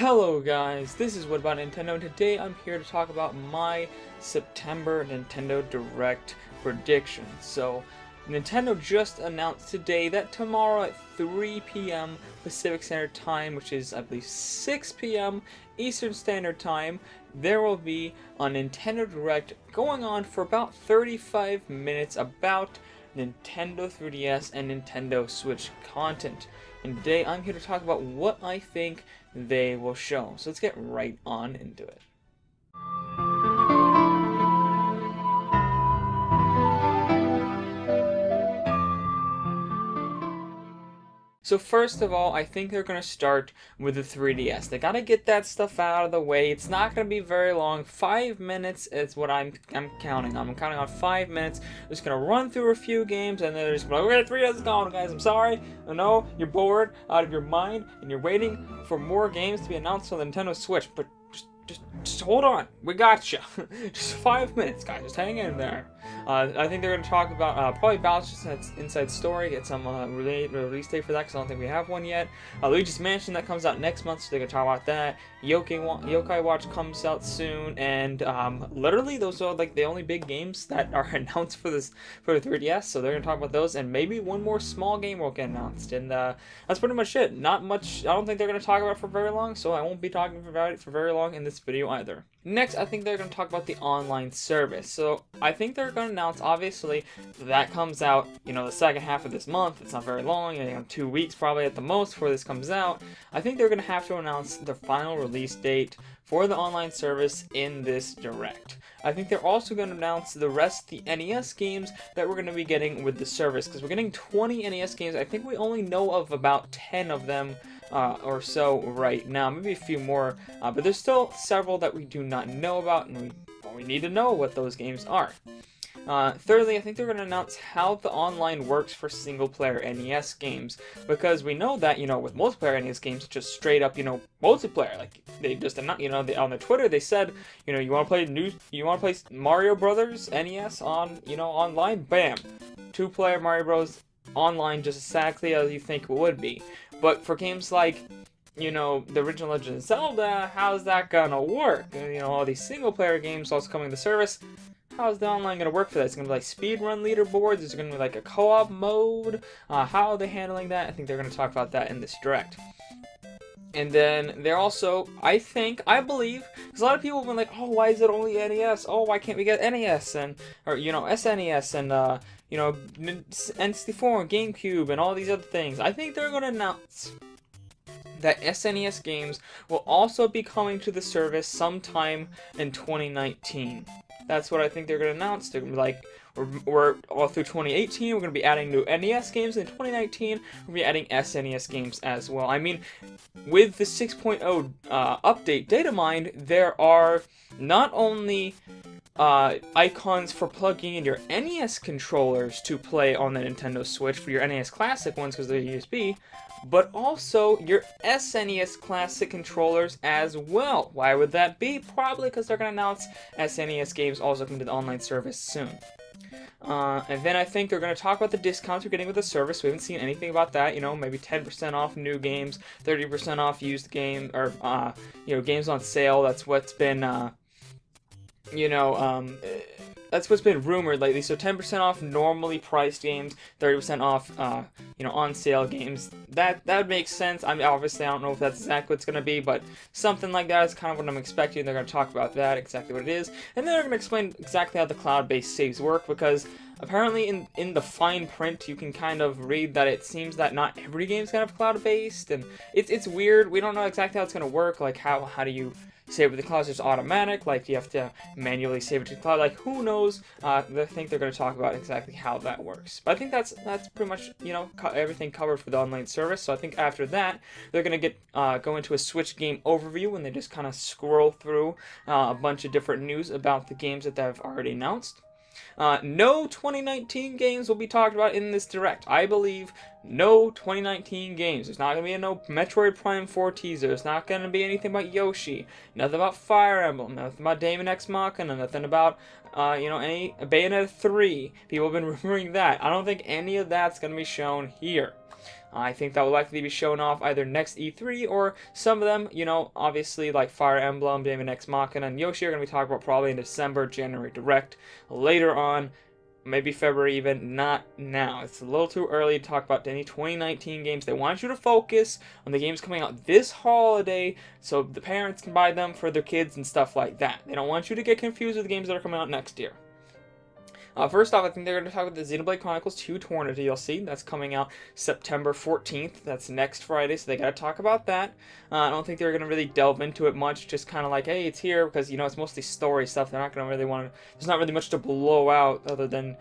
Hello guys, this is What About Nintendo, and today I'm here to talk about my September Nintendo Direct predictions. So, Nintendo just announced today that tomorrow at 3 p.m. Pacific Standard Time, which is I believe 6 p.m. Eastern Standard Time, there will be a Nintendo Direct going on for about 35 minutes about Nintendo 3DS and Nintendo Switch content. And today I'm here to talk about what I think they will show. So let's get right on into it. So first of all, I think they're going to start with the 3DS. They got to get that stuff out of the way. It's not going to be very long. 5 minutes is what I'm counting on. I'm counting on 5 minutes. I'm just going to run through a few games, and then they're just going to go, okay, 3DS is gone, guys. I'm sorry. I know you're bored out of your mind, and you're waiting for more games to be announced on the Nintendo Switch, but just hold on. We got you. Just 5 minutes, guys. Just hang in there. I think they're going to talk about probably Bowser's Inside Story, get some release date for that because I don't think we have one yet. Luigi's Mansion, that comes out next month, so they're going to talk about that. Yokai Watch comes out soon, and literally those are like the only big games that are announced for the 3DS, so they're going to talk about those, and maybe one more small game will get announced, and that's pretty much it. Not much. I don't think they're going to talk about it for very long, so I won't be talking about it for very long in this video either. Next, I think they're going to talk about the online service. So I think they're going to announce, obviously, that comes out, the second half of this month. It's not very long, 2 weeks probably at the most before this comes out. I think they're going to have to announce the final release date for the online service in this Direct. I think they're also going to announce the rest of the NES games that we're going to be getting with the service, because we're getting 20 NES games. I think we only know of about 10 of them or so right now, maybe a few more, but there's still several that we do not know about, and we need to know what those games are. Thirdly, I think they're going to announce how the online works for single-player NES games, because we know that, with multiplayer NES games, just straight up, multiplayer. Like they just on the Twitter they said, you want to play Mario Brothers NES on, online, bam, 2-player Mario Bros. Online, just exactly as you think it would be. But for games like, the original Legend of Zelda, how's that gonna work? All these single-player games also coming to the service. How's the online going to work for that? It's going to be like speedrun leaderboards? Is it going to be like a co-op mode? How are they handling that? I think they're going to talk about that in this Direct. And then they're also, I believe, because a lot of people have been like, oh, why is it only NES? Oh, why can't we get NES or SNES and, N64 and GameCube and all these other things? I think they're going to announce that SNES games will also be coming to the service sometime in 2019. That's what I think they're going to announce. They're going to be like, we're all through 2018, we're going to be adding new NES games. In 2019, we're going to be adding SNES games as well. I mean, with the 6.0 update data mined, there are not only icons for plugging in your NES controllers to play on the Nintendo Switch for your NES Classic ones because they're USB, but also your SNES Classic controllers as well. Why would that be? Probably because they're going to announce SNES games also coming to the online service soon. And then I think they're going to talk about the discounts we're getting with the service. We haven't seen anything about that. Maybe 10% off new games, 30% off used game, or games on sale. That's what's been that's what's been rumored lately. So 10% off normally priced games, 30% off, on sale games. That would make sense. I mean, obviously, I don't know if that's exactly what it's going to be, but something like that is kind of what I'm expecting. They're going to talk about that, exactly what it is. And then they're going to explain exactly how the cloud-based saves work, because apparently in the fine print, you can kind of read that it seems that not every game's going to have cloud-based, and it's weird. We don't know exactly how it's going to work. Like, how do you save it with the cloud? Is it automatic? Like, do you have to manually save it to the cloud? Like, who knows? I think they're going to talk about exactly how that works. But I think that's pretty much, everything covered for the online service. So I think after that, they're going to go into a Switch game overview, and they just kind of scroll through a bunch of different news about the games that they've already announced. No 2019 games will be talked about in this Direct. I believe no 2019 games. There's not going to be no Metroid Prime 4 teaser. There's not going to be anything about Yoshi. Nothing about Fire Emblem. Nothing about Daemon X Machina. Nothing about, any Bayonetta 3. People have been rumoring that. I don't think any of that's going to be shown here. I think that will likely be shown off either next E3 or some of them, you know, obviously like Fire Emblem, Daemon X Machina, and Yoshi are going to be talked about probably in December, January Direct, later on, maybe February even, not now. It's a little too early to talk about any 2019 games. They want you to focus on the games coming out this holiday so the parents can buy them for their kids and stuff like that. They don't want you to get confused with the games that are coming out next year. First off, I think they're going to talk about the Xenoblade Chronicles 2 Torna DLC. That's coming out September 14th. That's next Friday, so they got to talk about that. I don't think they're going to really delve into it much, just kind of like, hey, it's here, because, you know, it's mostly story stuff. They're not going to really want to, there's not really much to blow out other than,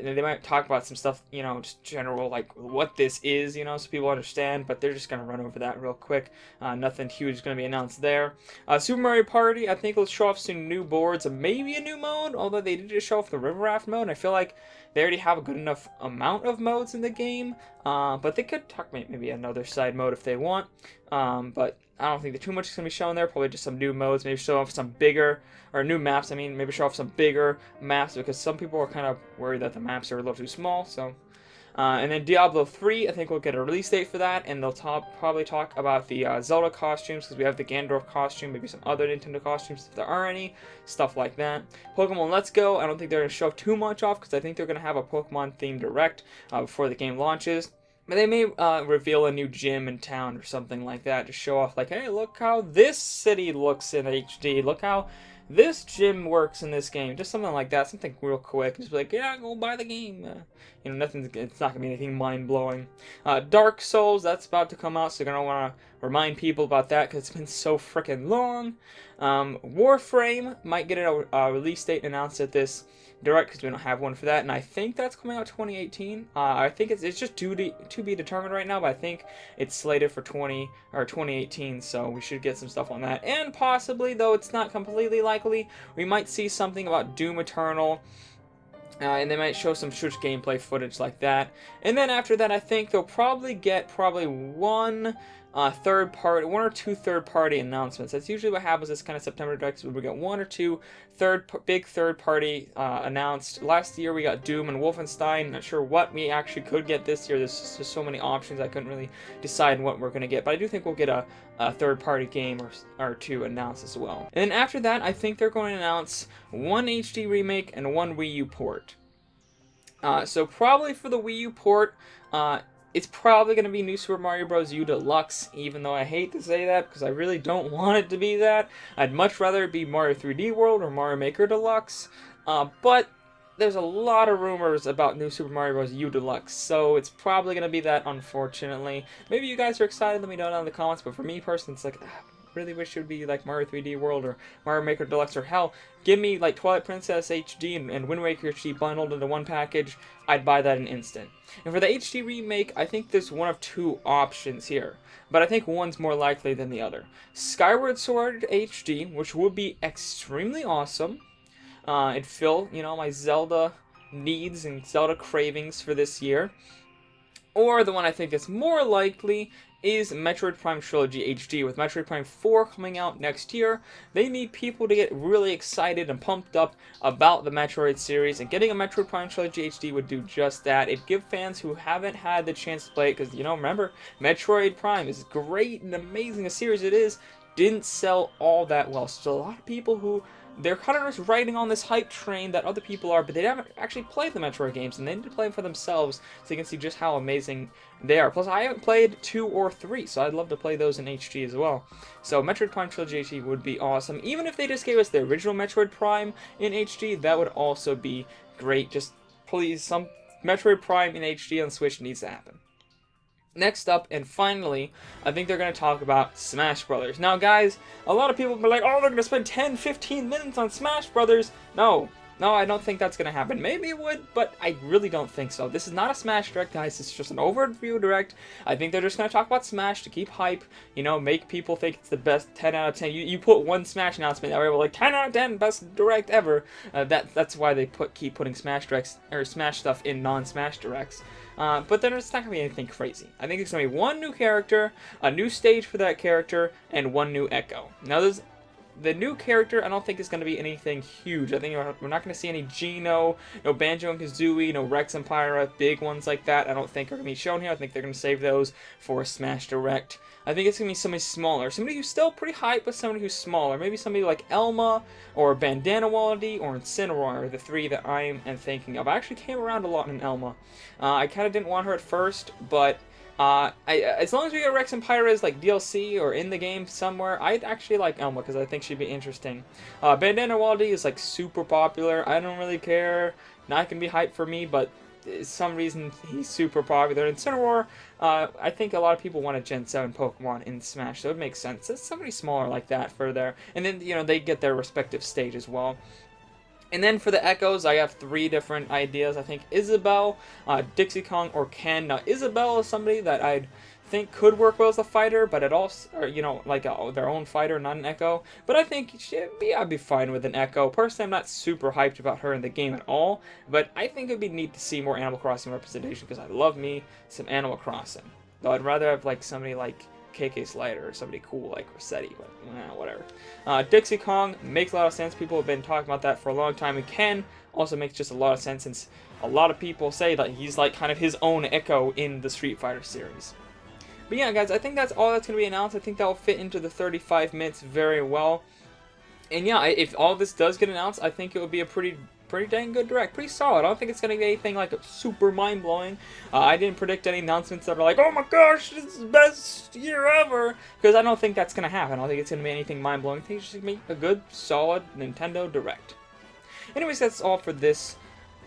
they might talk about some stuff, you know, just general, like what this is, you know, so people understand, but they're just going to run over that real quick. Nothing huge is going to be announced there. Super Mario Party, I think will show off some new boards and maybe a new mode, although they did just show off the River Raft mode, and I feel like they already have a good enough amount of modes in the game, but they could talk maybe another side mode if they want, but I don't think that too much is going to be shown there. Probably just some new modes, maybe show off some bigger, or new maps, I mean, maybe show off some bigger maps, because some people are kind of worried that the maps are a little too small, so. And then Diablo 3, I think we'll get a release date for that, and they'll probably talk about the Zelda costumes, because we have the Ganondorf costume, maybe some other Nintendo costumes, if there are any, stuff like that. Pokemon Let's Go, I don't think they're going to show too much off, because I think they're going to have a Pokemon-themed Direct before the game launches. But they may reveal a new gym in town or something like that to show off, like, hey, look how this city looks in HD. Look how this gym works in this game. Just something like that. Something real quick. Just be like, yeah, go buy the game. You know, it's not going to be anything mind-blowing. Dark Souls, that's about to come out, so you're going to want to remind people about that because it's been so freaking long. Warframe might get a release date announced at this Direct because we don't have one for that, and I think that's coming out 2018. I think it's just to be determined right now, but I think it's slated for 2018, so we should get some stuff on that. And possibly, though it's not completely likely, we might see something about Doom Eternal. And they might show some Switch gameplay footage like that. And then after that, I think they'll probably get one or two third-party announcements. That's usually what happens this kind of September Direct. We get one or two big third-party announced. Last year we got Doom and Wolfenstein. Not sure what we actually could get this year. There's just so many options. I couldn't really decide what we're going to get. But I do think we'll get a third-party game or two announced as well. And then after that, I think they're going to announce one HD remake and one Wii U port. So probably for the Wii U port, it's probably going to be New Super Mario Bros. U Deluxe, even though I hate to say that because I really don't want it to be that. I'd much rather it be Mario 3D World or Mario Maker Deluxe, but there's a lot of rumors about New Super Mario Bros. U Deluxe, so it's probably going to be that, unfortunately. Maybe you guys are excited, let me know down in the comments, but for me personally, it's like, really wish it would be like Mario 3D World or Mario Maker Deluxe, or hell, give me like Twilight Princess HD and Wind Waker HD bundled into one package. I'd buy that in an instant. And for the HD remake, I think there's one of two options here, but I think one's more likely than the other. Skyward Sword HD, which would be extremely awesome. It'd fill, you know, my Zelda needs and Zelda cravings for this year. Or the one I think is more likely is Metroid Prime Trilogy HD. With Metroid Prime 4 coming out next year, they need people to get really excited and pumped up about the Metroid series, and getting a Metroid Prime Trilogy HD would do just that. It'd give fans who haven't had the chance to play it, because, you know, remember, Metroid Prime is great and amazing a series it is, didn't sell all that well. So a lot of people who, they're kind of just riding on this hype train that other people are, but they haven't actually played the Metroid games, and they need to play them for themselves so you can see just how amazing they are. Plus, I haven't played 2 or 3, so I'd love to play those in HD as well. So Metroid Prime Trilogy HD would be awesome. Even if they just gave us the original Metroid Prime in HD, that would also be great. Just please, some Metroid Prime in HD on Switch needs to happen. Next up, and finally, I think they're going to talk about Smash Brothers. Now, guys, a lot of people are like, oh, they're going to spend 10-15 minutes on Smash Brothers. No, I don't think that's going to happen. Maybe it would, but I really don't think so. This is not a Smash Direct, guys. It's just an overview Direct. I think they're just going to talk about Smash to keep hype, you know, make people think it's the best 10 out of 10. You put one Smash announcement out, we're like, 10 out of 10, best Direct ever. That's why they keep putting Smash Directs, or Smash stuff in non-Smash Directs. But then it's not going to be anything crazy. I think it's going to be one new character, a new stage for that character, and one new Echo. Now, there's the new character, I don't think is going to be anything huge. I think we're not going to see any Geno, no Banjo and Kazooie, no Rex and Pyra, big ones like that. I don't think are going to be shown here. I think they're going to save those for Smash Direct. I think it's going to be somebody smaller. Somebody who's still pretty hype, but somebody who's smaller. Maybe somebody like Elma, or Bandana Wallaby, or Incineroar are the three that I am thinking of. I actually came around a lot in Elma. I kind of didn't want her at first, but as long as we get Rex and Pyra as like DLC or in the game somewhere, I'd actually like Elma because I think she'd be interesting. Bandana Wallaby is like super popular. I don't really care. Not gonna be hype for me, but some reason he's super popular. Incineroar, I think a lot of people want a Gen 7 Pokemon in Smash, so it makes sense. It's somebody smaller like that for there. And then, you know, they get their respective stage as well. And then for the Echoes, I have 3 different ideas. I think Isabelle, Dixie Kong, or Ken. Now, Isabelle is somebody that I'd think could work well as a fighter, but it also, or, you know, like their own fighter, not an Echo. But I think I'd be fine with an Echo. Personally, I'm not super hyped about her in the game at all, but I think it'd be neat to see more Animal Crossing representation because I love me some Animal Crossing. Though I'd rather have like somebody like KK Slider or somebody cool like Rossetti, but whatever. Dixie Kong makes a lot of sense. People have been talking about that for a long time, and Ken also makes just a lot of sense since a lot of people say that he's like kind of his own Echo in the Street Fighter series. But yeah, guys, I think that's all that's going to be announced. I think that will fit into the 35 minutes very well. And yeah, if all this does get announced, I think it would be a pretty dang good Direct. Pretty solid. I don't think it's going to be anything like super mind-blowing. I didn't predict any announcements that are like, oh my gosh, this is the best year ever. Because I don't think that's going to happen. I don't think it's going to be anything mind-blowing. I think it's just going to be a good, solid Nintendo Direct. Anyways, that's all for this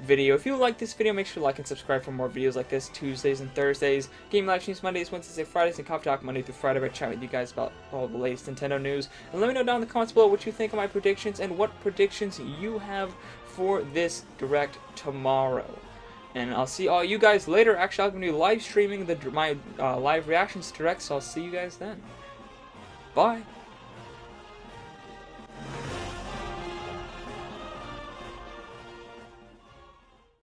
video. If you like this video, make sure to like and subscribe for more videos like this Tuesdays and Thursdays. Game live streams Mondays, Wednesdays, and Fridays, and Coffee Talk Monday through Friday. I chat with you guys about all the latest Nintendo news. And let me know down in the comments below what you think of my predictions and what predictions you have for this Direct tomorrow. And I'll see all you guys later. Actually, I'm going to be live streaming my live reactions to Direct, so I'll see you guys then. Bye.